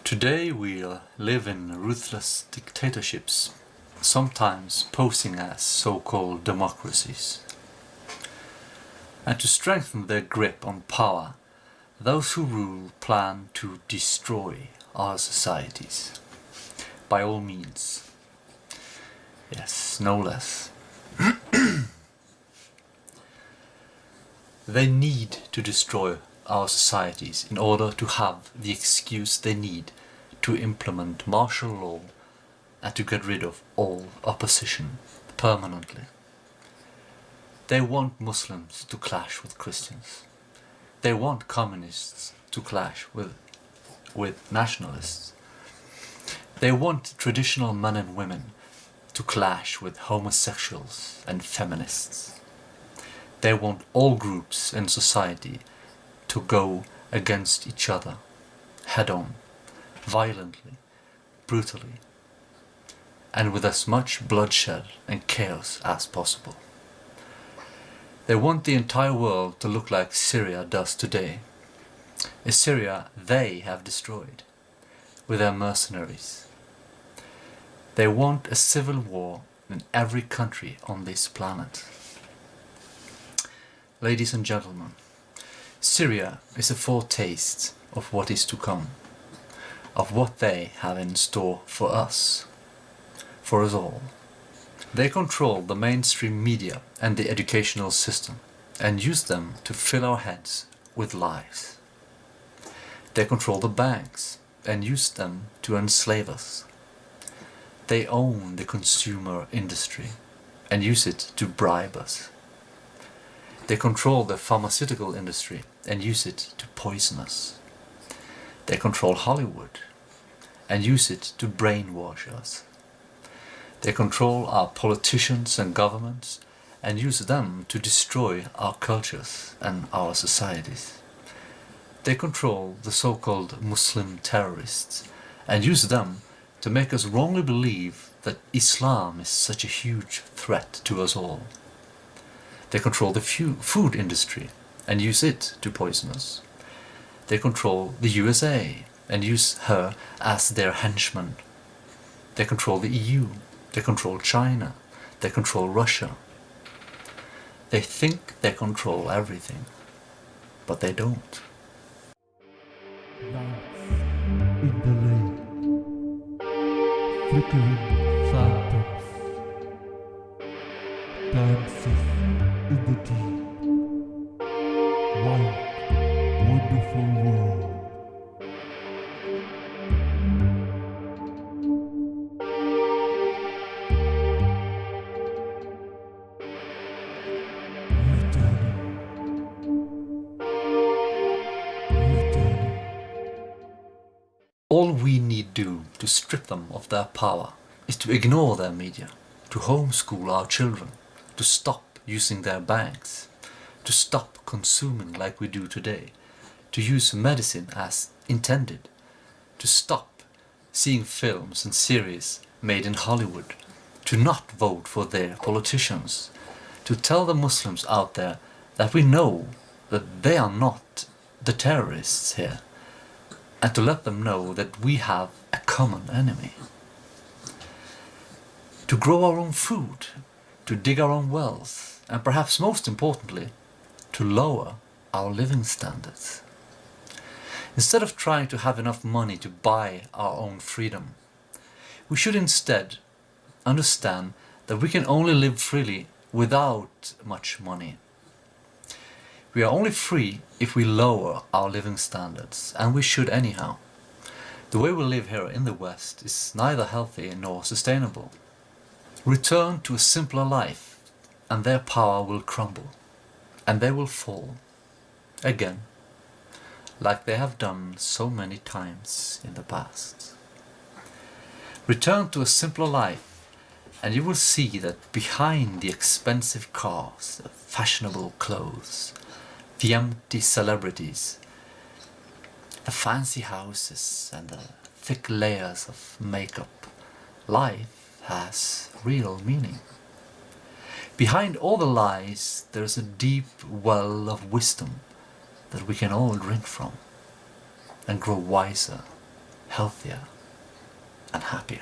Today we live in ruthless dictatorships, sometimes posing as so-called democracies. And to strengthen their grip on power, those who rule plan to destroy our societies. By all means. Yes, no less. They need to destroy our societies in order to have the excuse they need to implement martial law and to get rid of all opposition permanently. They want Muslims to clash with Christians. They want communists to clash with nationalists. They want traditional men and women to clash with homosexuals and feminists. They want all groups in society to go against each other, head-on, violently, brutally, and with as much bloodshed and chaos as possible. They want the entire world to look like Syria does today, a Syria they have destroyed with their mercenaries. They want a civil war in every country on this planet. Ladies and gentlemen, Syria is a foretaste of what is to come, of what they have in store for us all. They control the mainstream media and the educational system and use them to fill our heads with lies. They control the banks and use them to enslave us. They own the consumer industry and use it to bribe us. They control the pharmaceutical industry and use it to poison us. They control Hollywood and use it to brainwash us. They control our politicians and governments and use them to destroy our cultures and our societies. They control the so-called Muslim terrorists and use them to make us wrongly believe that Islam is such a huge threat to us all. They control the food industry and use it to poison us. They control the USA and use her as their henchman. They control the EU. They control China. They control Russia. They think they control everything, but they don't. Lights in the lake, flickering phantoms, dances in the deep, wild, wonderful world. All we need do to strip them of their power is to ignore their media, to homeschool our children, to stop using their banks, to stop consuming like we do today, to use medicine as intended, to stop seeing films and series made in Hollywood, to not vote for their politicians, to tell the Muslims out there that we know that they are not the terrorists here, and to let them know that we have a common enemy. To grow our own food, to dig our own wells, and perhaps most importantly, to lower our living standards. Instead of trying to have enough money to buy our own freedom, we should instead understand that we can only live freely without much money. We are only free if we lower our living standards, and we should anyhow. The way we live here in the West is neither healthy nor sustainable. Return to a simpler life, and their power will crumble, and they will fall, again, like they have done so many times in the past. Return to a simpler life, and you will see that behind the expensive cars, the fashionable clothes, the empty celebrities, the fancy houses and the thick layers of makeup, life has real meaning. Behind all the lies there is a deep well of wisdom that we can all drink from and grow wiser healthier, and happier.